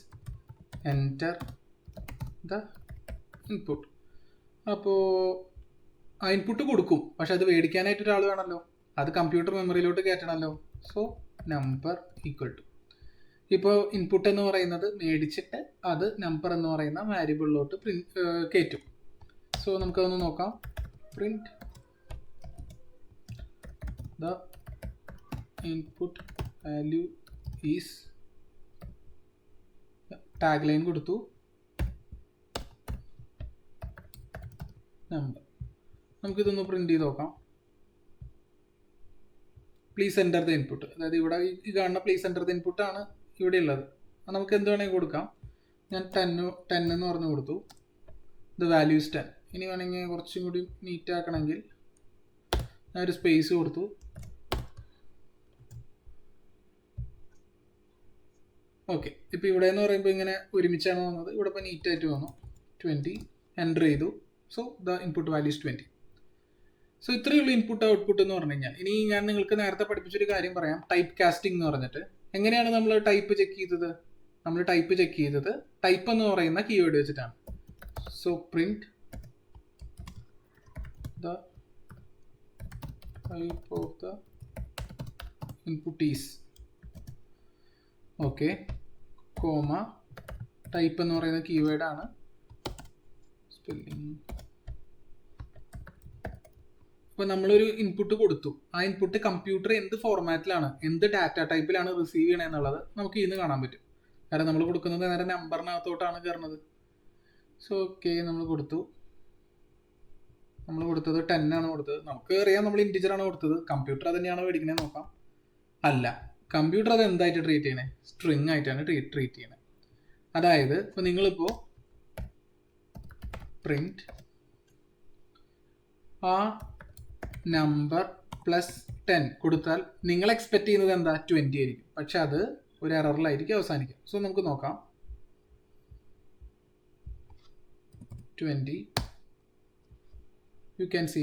എൻറ്റർ ദ ഇൻപുട്ട്. അപ്പോൾ ആ ഇൻപുട്ട് കൊടുക്കും, പക്ഷെ അത് മേടിക്കാനായിട്ട് ഒരാൾ വേണമല്ലോ, അത് കമ്പ്യൂട്ടർ മെമ്മറിയിലോട്ട് കയറ്റണമല്ലോ. സോ നമ്പർ ഈക്വൽ ടു, ഇപ്പോൾ ഇൻപുട്ട് എന്ന് പറയുന്നത് മേടിച്ചിട്ട് അത് നമ്പർ എന്ന് പറയുന്ന വാരിയബിളിലോട്ട് കയറ്റും. സോ നമുക്കതൊന്ന് നോക്കാം. Print the input value is tag line കൊടുത്തു, നമ്പർ. നമുക്കിതൊന്ന് പ്രിന്റ് ചെയ്ത് നോക്കാം. Please enter the input. അതായത് ഇവിടെ ഈ കാണുന്ന പ്ലീസ് എൻ്റർ ദ ഇൻപുട്ട് ആണ് ഇവിടെ ഉള്ളത്. നമുക്ക് എന്ത് വേണമെങ്കിൽ കൊടുക്കാം. ഞാൻ 10 എന്ന് പറഞ്ഞു കൊടുത്തു. The value is 10. ഇനി വേണമെങ്കിൽ കുറച്ചും കൂടി നീറ്റ് ആക്കണമെങ്കിൽ ഞാൻ ഒരു സ്പേസ് കൊടുത്തു. ഓക്കെ, ഇപ്പോൾ ഇവിടെ എന്ന് പറയുമ്പോൾ ഇങ്ങനെ ഒരുമിച്ചാണ് വന്നത്. ഇവിടെ ഇപ്പോൾ നീറ്റായിട്ട് വന്നു. 20 എൻ്റർ ചെയ്തു. So the input value is 20. So ഇത്രയേ ഉള്ളൂ ഇൻപുട്ട് ഔട്ട്പുട്ട് എന്ന് പറഞ്ഞു കഴിഞ്ഞാൽ. ഇനി ഞാൻ നിങ്ങൾക്ക് നേരത്തെ പഠിപ്പിച്ചൊരു കാര്യം പറയാം, ടൈപ്പ് കാസ്റ്റിംഗ് എന്ന് പറഞ്ഞിട്ട്. എങ്ങനെയാണ് നമ്മൾ ടൈപ്പ് ചെക്ക് ചെയ്തത്? നമ്മൾ ടൈപ്പ് ചെക്ക് ചെയ്തത് ടൈപ്പ് എന്ന് പറയുന്ന കീവേഡ് വെച്ചിട്ടാണ്. So print the type of the input is, okay, comma type എന്ന് പറയുന്ന കീവേഡാണ്. സ്പെല്ലിംഗ്. ഇപ്പോൾ നമ്മളൊരു ഇൻപുട്ട് കൊടുത്തു. ആ ഇൻപുട്ട് കമ്പ്യൂട്ടർ എന്ത് ഫോർമാറ്റിലാണ്, എന്ത് ഡാറ്റ ടൈപ്പിലാണ് റിസീവ് ചെയ്യണമെന്നുള്ളത് നമുക്ക് ഇന്ന് കാണാൻ പറ്റും. കാരണം നമ്മൾ കൊടുക്കുന്നത് നേരെ നമ്പറിനകത്തോട്ടാണ് കയറുന്നത്. സോ ഓക്കെ, നമ്മൾ കൊടുത്തത് 10 ആണ് കൊടുത്തത്. നമുക്ക് അറിയാം നമ്മൾ ഇൻറ്റിജർ ആണ് കൊടുത്തത്. കമ്പ്യൂട്ടർ അത് തന്നെയാണോ മേടിക്കണേ നോക്കാം. അല്ല, കമ്പ്യൂട്ടർ അത് എന്തായിട്ട് ട്രീറ്റ് ചെയ്യണേ? സ്ട്രിങ് ആയിട്ടാണ് ട്രീറ്റ് ചെയ്യണേ. അതായത് ഇപ്പോൾ നിങ്ങളിപ്പോൾ പ്രിന്റ് ആ നമ്പർ പ്ലസ് 10 കൊടുത്താൽ നിങ്ങൾ എക്സ്പെക്ട് ചെയ്യുന്നത് എന്താ? 20 ആയിരിക്കും. പക്ഷെ അത് ഒരു എററിലായിരിക്കും അവസാനിക്കുക. സോ നമുക്ക് നോക്കാം. 20, യു ക്യാൻ സി,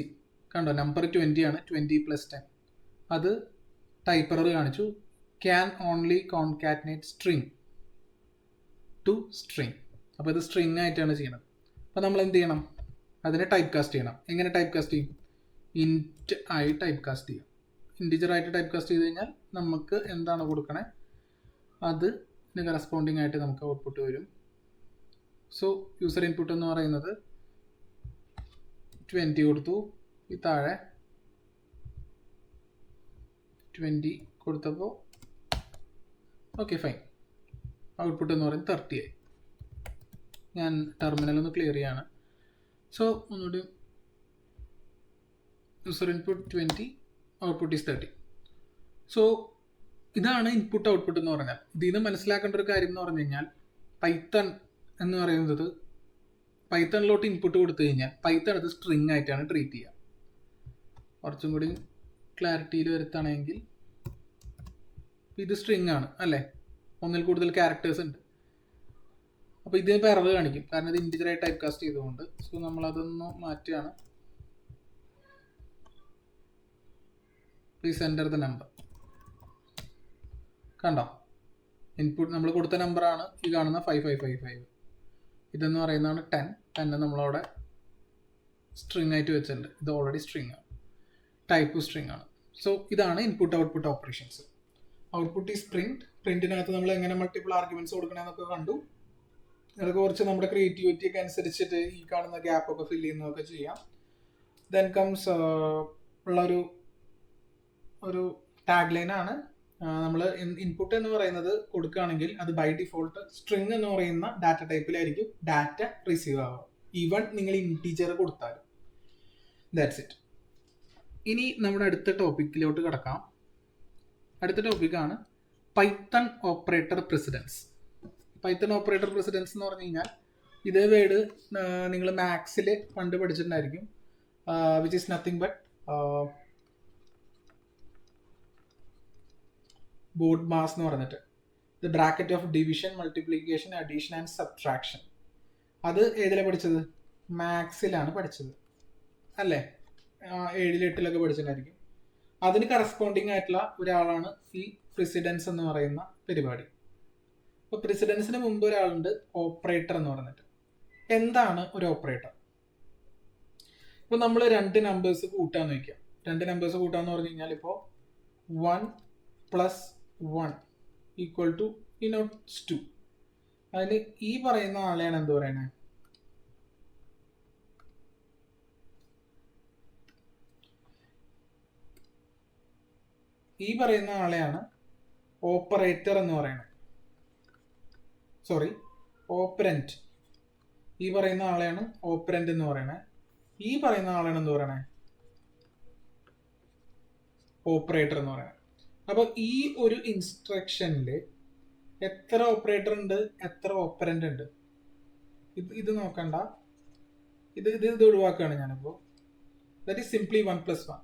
കണ്ടോ, നമ്പർ 20 ആണ്. 20 + 10, അത് ടൈപ്പ് എറർ കാണിച്ചു. Can only concatenate string to string. അപ്പോൾ ഇത് സ്ട്രിങ് ആയിട്ടാണ് ചെയ്യണത്. അപ്പോൾ നമ്മൾ എന്ത് ചെയ്യണം? അതിനെ ടൈപ്പ് കാസ്റ്റ് ചെയ്യണം. എങ്ങനെ ടൈപ്പ് കാസ്റ്റ് ചെയ്യും? ഇൻറ്റ് ആയി ടൈപ്പ് കാസ്റ്റ് ചെയ്യാം. ഇൻറ്റിജർ ആയിട്ട് ടൈപ്പ് കാസ്റ്റ് ചെയ്ത് കഴിഞ്ഞാൽ നമുക്ക് എന്താണ് കൊടുക്കണേ അതിന് കറസ്പോണ്ടിങ് ആയിട്ട് നമുക്ക് ഔട്ട്പുട്ട് വരും. സോ യൂസർ ഇൻപുട്ട് എന്ന് പറയുന്നത് 20 കൊടുത്തു. ഈ താഴെ 20 കൊടുത്തപ്പോൾ ഓക്കെ ഫൈൻ. ഔട്ട്പുട്ട് എന്ന് പറയുന്നത് 30 ആയി. ഞാൻ ടെർമിനൽ ഒന്ന് ക്ലിയർ ചെയ്യാണ്. സോ ഒന്നുകൂടി, user input 20, output is 30. So ഇതാണ് ഇൻപുട്ട് ഔട്ട്പുട്ട് എന്ന് പറഞ്ഞാൽ. ഇതിന് മനസ്സിലാക്കേണ്ട ഒരു കാര്യം എന്ന് പറഞ്ഞു കഴിഞ്ഞാൽ, പൈത്തൺ എന്ന് പറയുന്നത്, പൈത്തണിലോട്ട് ഇൻപുട്ട് കൊടുത്തു കഴിഞ്ഞാൽ പൈത്തൺ അത് സ്ട്രിങ് ആയിട്ടാണ് ട്രീറ്റ് ചെയ്യുക. കുറച്ചും കൂടി ക്ലാരിറ്റിയിൽ വരുത്താണെങ്കിൽ, ഇത് സ്ട്രിങ് ആണ് അല്ലേ, ഒന്നിൽ കൂടുതൽ ക്യാരക്ടേഴ്സ് ഉണ്ട്. അപ്പോൾ ഇതിപ്പോൾ എറർ കാണിക്കും, കാരണം ഇത് ഇൻറ്റിജറായി ടൈപ്പ് കാസ്റ്റ് ചെയ്തുകൊണ്ട്. സോ നമ്മളതൊന്ന് മാറ്റുകയാണ്. Please enter the number. കണ്ടോ, ഇൻപുട്ട് നമ്മൾ കൊടുത്ത നമ്പറാണ് ഈ കാണുന്ന 5555. ഇതെന്ന് പറയുന്നതാണ് 10 നമ്മളവിടെ സ്ട്രിങ് ആയിട്ട് വെച്ചിട്ടുണ്ട്. ഇത് ഓൾറെഡി സ്ട്രിങ് ആണ്, ടൈപ്പ് സ്ട്രിങ് ആണ്. സോ ഇതാണ് input output operations. Output is print. പ്രിന്റിനകത്ത് നമ്മൾ എങ്ങനെ മൾട്ടിപ്പിൾ ആർഗ്യുമെന്റ്സ് കൊടുക്കണമെന്നൊക്കെ കണ്ടു. അതൊക്കെ കുറച്ച് നമ്മുടെ ക്രിയേറ്റിവിറ്റി ഒക്കെ അനുസരിച്ചിട്ട് ഈ കാണുന്ന ഗ്യാപ്പ് ഒക്കെ ഫില്ല് ചെയ്യുന്നതൊക്കെ ചെയ്യാം. ദെൻ കംസ് ഒരു ടാഗ് ലൈനാണ്. നമ്മൾ ഇൻപുട്ട് എന്ന് പറയുന്നത് കൊടുക്കുകയാണെങ്കിൽ അത് ബൈ ഡിഫോൾട്ട് സ്ട്രിങ് എന്ന് പറയുന്ന ഡാറ്റ ടൈപ്പിലായിരിക്കും ഡാറ്റ റിസീവ് ആവുക, ഈവൻ നിങ്ങൾ ഇൻറ്റീജർ കൊടുത്താലും. That's it. ഇനി നമ്മുടെ അടുത്ത ടോപ്പിക്കിലോട്ട് കിടക്കാം. അടുത്ത ടോപ്പിക്കാണ് Python operator precedence. Python operator precedence എന്ന് പറഞ്ഞു കഴിഞ്ഞാൽ ഇതേ വേർഡ് നിങ്ങൾ മാത്സിൽ പണ്ട് പഠിച്ചിട്ടുണ്ടായിരിക്കും. Which is nothing but BODMAS എന്ന് പറഞ്ഞിട്ട്, the bracket of division, multiplication, addition and subtraction. അത് ഏതിലാണ് പഠിച്ചത്? മാത്സിലാണ് പഠിച്ചത് അല്ലേ? 7 8 പഠിച്ചിട്ടുണ്ടായിരിക്കും. അതിന് കറസ്പോണ്ടിങ് ആയിട്ടുള്ള ഒരാളാണ് ഈ പ്രിസിഡൻസ് എന്ന് പറയുന്ന പരിപാടി. അപ്പോൾ പ്രിസിഡൻസിന് മുമ്പ് ഒരാളുണ്ട് ഓപ്പറേറ്റർ എന്ന് പറഞ്ഞിട്ട്. എന്താണ് ഒരു ഓപ്പറേറ്റർ? ഇപ്പോൾ നമ്മൾ 2 നമ്പേഴ്സ് കൂട്ടാന്ന് വയ്ക്കാം. 2 നമ്പേഴ്സ് കൂട്ടാന്ന് പറഞ്ഞു കഴിഞ്ഞാൽ ഇപ്പോൾ 1 + 1 = ഇനോട്സ് 2. അതിന് ഈ പറയുന്ന ആളെയാണ് എന്ത് പറയുന്നത്? ഈ പറയുന്ന ആളെയാണ് ഓപ്പറേറ്റർ എന്ന് പറയുന്നത്. Sorry, operant. ഈ പറയുന്ന ആളെയാണ് ഓപ്പറന്റ് എന്ന് പറയുന്നത്. ഈ പറയുന്ന ആളാണ് എന്ത് പറയണേ? ഓപ്പറേറ്റർ എന്ന് പറയുന്നത്. അപ്പോൾ ഈ ഒരു ഇൻസ്ട്രക്ഷനിൽ എത്ര ഓപ്പറേറ്റർ ഉണ്ട്, എത്ര ഓപ്പറന്റ് ഉണ്ട്? ഇത് നോക്കണ്ട, ഇത് ഒഴിവാക്കുകയാണ് ഞാനിപ്പോൾ. That is simply 1 + 1.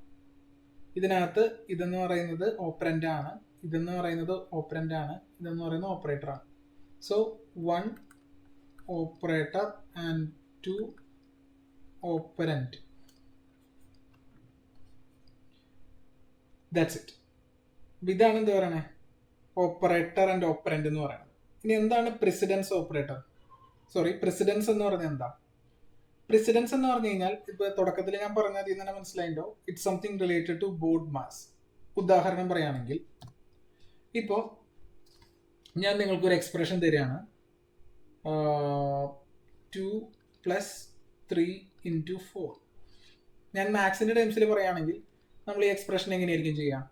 ഇതിനകത്ത് ഇതെന്ന് പറയുന്നത് ഓപ്പറൻ്റ് ആണ്, ഇതെന്ന് പറയുന്നത് ഓപ്പറൻ്റ് ആണ്, ഇതെന്ന് പറയുന്നത് ഓപ്പറേറ്റർ ആണ്. So 1 operator and 2 operant. That's it. ഇതാണ് എന്ത് പറയണേ, ഓപ്പറേറ്റർ ആൻഡ് ഓപ്പറൻറ്റ് എന്ന് പറയുന്നത്. ഇനി എന്താണ് പ്രിസിഡൻസ് ഓപ്പറേറ്റർ, പ്രിസിഡൻസ് എന്ന് പറഞ്ഞാൽ എന്താ? പ്രിസിഡൻസ് എന്ന് പറഞ്ഞു കഴിഞ്ഞാൽ ഇപ്പൊ തുടക്കത്തിൽ ഞാൻ പറഞ്ഞത് തന്നെ മനസ്സിലായിട്ടോ, it's something related to BODMAS. ഉദാഹരണം പറയുകയാണെങ്കിൽ ഇപ്പോൾ ഞാൻ നിങ്ങൾക്കൊരു എക്സ്പ്രഷൻ തരികയാണ്, 2 + 3 × 4. ഞാൻ മാത്സിന്റെ ടേംസിൽ പറയുകയാണെങ്കിൽ നമ്മൾ ഈ എക്സ്പ്രഷൻ എങ്ങനെയായിരിക്കും ചെയ്യാം?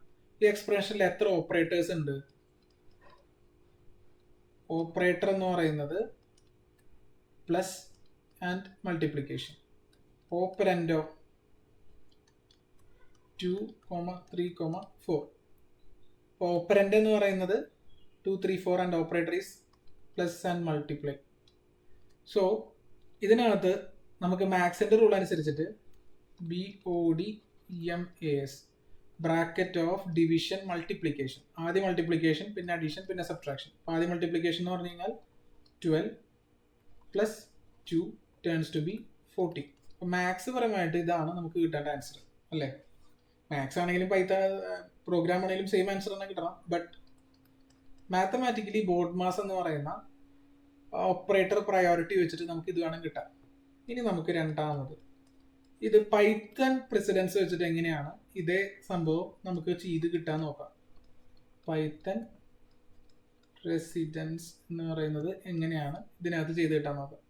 ഈ എക്സ്പ്രഷനിൽ എത്ര ഓപ്പറേറ്റേഴ്സ് ഉണ്ട്? ഓപ്പറേറ്റർ എന്ന് പറയുന്നത് പ്ലസ് ആൻഡ് മൾട്ടിപ്ലിക്കേഷൻ. ഓപ്പറൻഡോ 2, 3, 4. ഓപ്പറൻഡ് എന്ന് പറയുന്നത് 2, 3, 4 and operator is plus and multiply. So ഇതിനകത്ത് നമുക്ക് മാത്സിന്റെ റൂൾ അനുസരിച്ചിട്ട് BODMAS bracket of division multiplication. ആദ്യം മൾട്ടിപ്ലിക്കേഷൻ, പിന്നെ അഡീഷൻ, പിന്നെ സബ്ട്രാക്ഷൻ. ആദ്യം മൾട്ടിപ്ലിക്കേഷൻ എന്ന് പറഞ്ഞു കഴിഞ്ഞാൽ 12 + 2 ടേൺസ് ടു ബി 40. അപ്പോൾ മാത്സ് പരമായിട്ട് ഇതാണ് നമുക്ക് കിട്ടേണ്ട ആൻസർ അല്ലേ? മാത്സ് ആണെങ്കിലും പ്രോഗ്രാം ആണെങ്കിലും സെയിം ആൻസർ തന്നെ കിട്ടണം. ബട്ട് മാത്തമാറ്റിക്കലി ബോർഡ് മാസ് എന്ന് പറയുന്ന ഓപ്പറേറ്റർ പ്രയോറിറ്റി വെച്ചിട്ട് നമുക്ക് ഇത് വേണം കിട്ടാൻ. ഇനി നമുക്ക് രണ്ടാമത് ഇത് പൈത്തൺ പ്രസിഡൻസ് വെച്ചിട്ട് എങ്ങനെയാണ് ഇതേ സംഭവം നമുക്ക് ചെയ്ത് കിട്ടാൻ നോക്കാം. പൈത്തൺ പ്രസിഡൻസ് എന്ന് പറയുന്നത് എങ്ങനെയാണ് ഇതിനകത്ത് ചെയ്ത് കിട്ടാൻ നോക്കാം.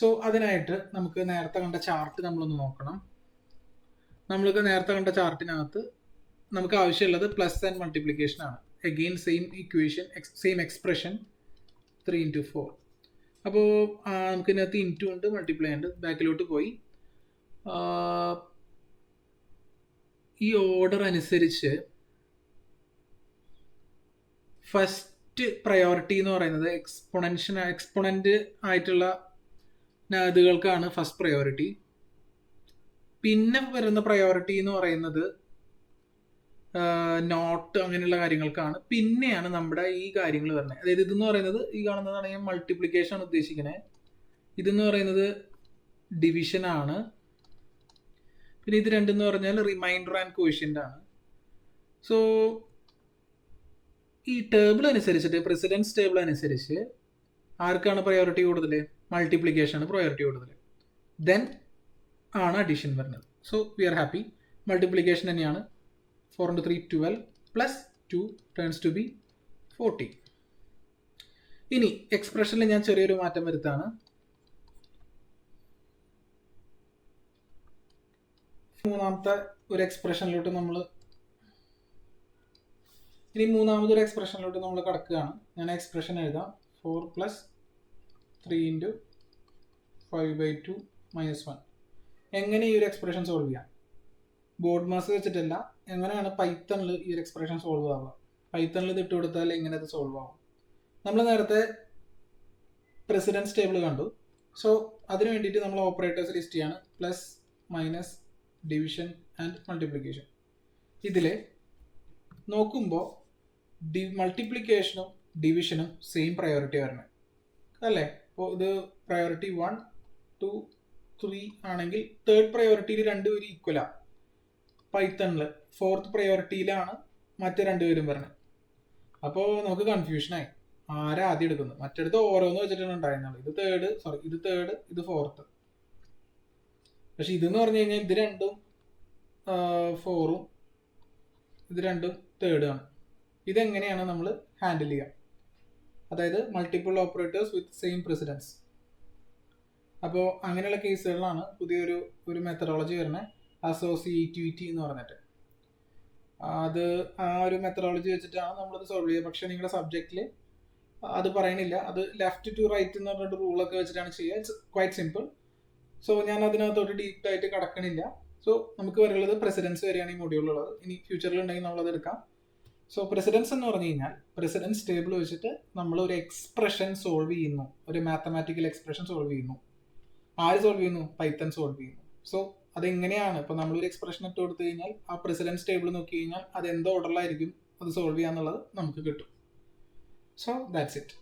സോ അതിനായിട്ട് നമുക്ക് നേരത്തെ കണ്ട ചാർട്ട് നമ്മളൊന്ന് നോക്കണം. നമ്മൾക്ക് നേരത്തെ കണ്ട ചാർട്ടിനകത്ത് നമുക്ക് ആവശ്യമുള്ളത് പ്ലസ് ആൻഡ് മൾട്ടിപ്ലിക്കേഷൻ ആണ്. Again same equation, same expression 3 × 4. അപ്പോൾ നമുക്ക് ഇതിനകത്ത് ഇൻറ്റു ഉണ്ട്, മൾട്ടിപ്ലൈ ഉണ്ട്. ബാക്കിലോട്ട് പോയി ഈ ഓർഡർ അനുസരിച്ച് ഫസ്റ്റ് പ്രയോറിറ്റി എന്ന് പറയുന്നത് എക്സ്പൊണന്റ് ആയിട്ടുള്ള ഇതുകൾക്കാണ് ഫസ്റ്റ് പ്രയോറിറ്റി. പിന്നെ വരുന്ന പ്രയോറിറ്റി എന്ന് പറയുന്നത് നോട്ട് അങ്ങനെയുള്ള കാര്യങ്ങൾക്കാണ്. പിന്നെയാണ് നമ്മുടെ ഈ കാര്യങ്ങൾ വരുന്നത്. അതായത് ഇതെന്ന് പറയുന്നത് ഈ കാണുന്നതാണ് ഞാൻ മൾട്ടിപ്ലിക്കേഷൻ ആണ് ഉദ്ദേശിക്കുന്നത്. ഇതെന്ന് പറയുന്നത് ഡിവിഷൻ ആണ്. പിന്നെ ഇത് രണ്ടെന്ന് പറഞ്ഞാൽ റിമൈൻഡർ ആൻഡ് കോഷ്യന്റ് ആണ്. സോ ഈ ടേബിൾ അനുസരിച്ചിട്ട്, പ്രസിഡൻസ് ടേബിൾ അനുസരിച്ച് ആർക്കാണ് പ്രയോറിറ്റി കൂടുതൽ? മൾട്ടിപ്ലിക്കേഷൻ ആണ് പ്രയോറിറ്റി കൂടുതൽ. ദെൻ ആണ് അഡീഷൻ വരുന്നത്. So we are happy. Multiplication തന്നെയാണ്. 4 × 3 12 + 2 ടേൺസ് ടു ബി 40. ഇനി എക്സ്പ്രഷനിൽ ഞാൻ ചെറിയൊരു മാറ്റം വരുത്താണ്. മൂന്നാമത്തെ ഒരു എക്സ്പ്രഷനിലോട്ട് നമ്മൾ മൂന്നാമതൊരു എക്സ്പ്രഷനിലോട്ട് നമ്മൾ കടക്കുകയാണ്. ഞാൻ എക്സ്പ്രഷൻ എഴുതാം. 4 + 3 × 5/2 - 1. എങ്ങനെ ഈ ഒരു എക്സ്പ്രഷൻ സോൾവ് ചെയ്യാം? ബോർഡ് മാസ് വെച്ചിട്ടല്ല, എങ്ങനെയാണ് പൈത്തണിൽ ഈ ഒരു എക്സ്പ്രഷൻ സോൾവ് ആവുക? പൈത്തണിൽ ഇത് ഇട്ട് കൊടുത്താൽ എങ്ങനെ അത് സോൾവ് ആവും? നമ്മൾ നേരത്തെ പ്രസിഡൻസ് ടേബിൾ കണ്ടു. സോ അതിന് വേണ്ടിയിട്ട് നമ്മൾ ഓപ്പറേറ്റേഴ്സ് ലിസ്റ്റ് ചെയ്യാണ്. Plus, minus, division and multiplication. ഇതിൽ നോക്കുമ്പോൾ മൾട്ടിപ്ലിക്കേഷനും ഡിവിഷനും സെയിം പ്രയോറിറ്റി വരണം അല്ലേ? അപ്പോൾ ഇത് പ്രയോറിറ്റി 1, 2, 3 ആണെങ്കിൽ തേർഡ് പ്രയോറിറ്റിയിൽ രണ്ടുപേരും ഈക്വലാണ്. പൈത്തണിൽ ഫോർത്ത് പ്രയോറിറ്റിയിലാണ് മറ്റു രണ്ടുപേരും വരുന്നത്. അപ്പോൾ നമുക്ക് കൺഫ്യൂഷനായി, ആരാ ആദ്യം എടുക്കുന്നത്? മറ്റടുത്ത് ഓരോന്ന് വെച്ചിട്ടാണ് ഉണ്ടായിരുന്നത്. ഇത് തേർഡ്, ഇത് ഫോർത്ത്. പക്ഷെ ഇതെന്ന് പറഞ്ഞു കഴിഞ്ഞാൽ ഇത് രണ്ടും 4ഉം ഇത് രണ്ടും തേർഡ് ആണ്. ഇതെങ്ങനെയാണ് നമ്മൾ ഹാൻഡിൽ ചെയ്യുക? അതായത് multiple operators with same precedence. അപ്പോൾ അങ്ങനെയുള്ള കേസുകളിലാണ് പുതിയൊരു മെത്തഡോളജി വരുന്നത്, അസോസിയേറ്റിവിറ്റി എന്ന് പറഞ്ഞിട്ട്. അത് ആ ഒരു മെത്തഡോളജി വെച്ചിട്ടാണ് നമ്മളത് സോൾവ് ചെയ്യുക. പക്ഷെ നിങ്ങളുടെ സബ്ജക്റ്റിൽ അത് പറയണില്ല. അത് ലെഫ്റ്റ് ടു റൈറ്റ് എന്ന് പറഞ്ഞിട്ട് റൂളൊക്കെ വെച്ചിട്ടാണ് ചെയ്യുക. It's quite simple. സോ ഞാൻ അതിനകത്തോട്ട് ഡീപ്പായിട്ട് കടക്കണില്ല. സോ നമുക്ക് വരുള്ളത് പ്രസിഡൻസ് വരെയാണ് ഈ മൊഡ്യൂളുള്ളത്. ഇനി ഫ്യൂച്ചറിൽ ഉണ്ടെങ്കിൽ നമ്മളത് എടുക്കാം. സോ പ്രസിഡൻസ് എന്ന് പറഞ്ഞു കഴിഞ്ഞാൽ പ്രസിഡൻസ് ടേബിൾ വെച്ചിട്ട് നമ്മൾ ഒരു എക്സ്പ്രഷൻ സോൾവ് ചെയ്യുന്നു, ഒരു മാത്തമാറ്റിക്കൽ എക്സ്പ്രഷൻ സോൾവ് ചെയ്യുന്നു. ആര് സോൾവ് ചെയ്യുന്നു? പൈത്തൺ സോൾവ് ചെയ്യുന്നു. സോ അതെങ്ങനെയാണ് ഇപ്പൊ നമ്മളൊരു എക്സ്പ്രഷൻ ഇട്ട് കൊടുത്തു കഴിഞ്ഞാൽ ആ പ്രസിഡൻസ് ടേബിൾ നോക്കി കഴിഞ്ഞാൽ അത് എന്ത് ഓർഡറിലായിരിക്കും അത് സോൾവ് ചെയ്യാന്നുള്ളത് നമുക്ക് കിട്ടും. So that's it.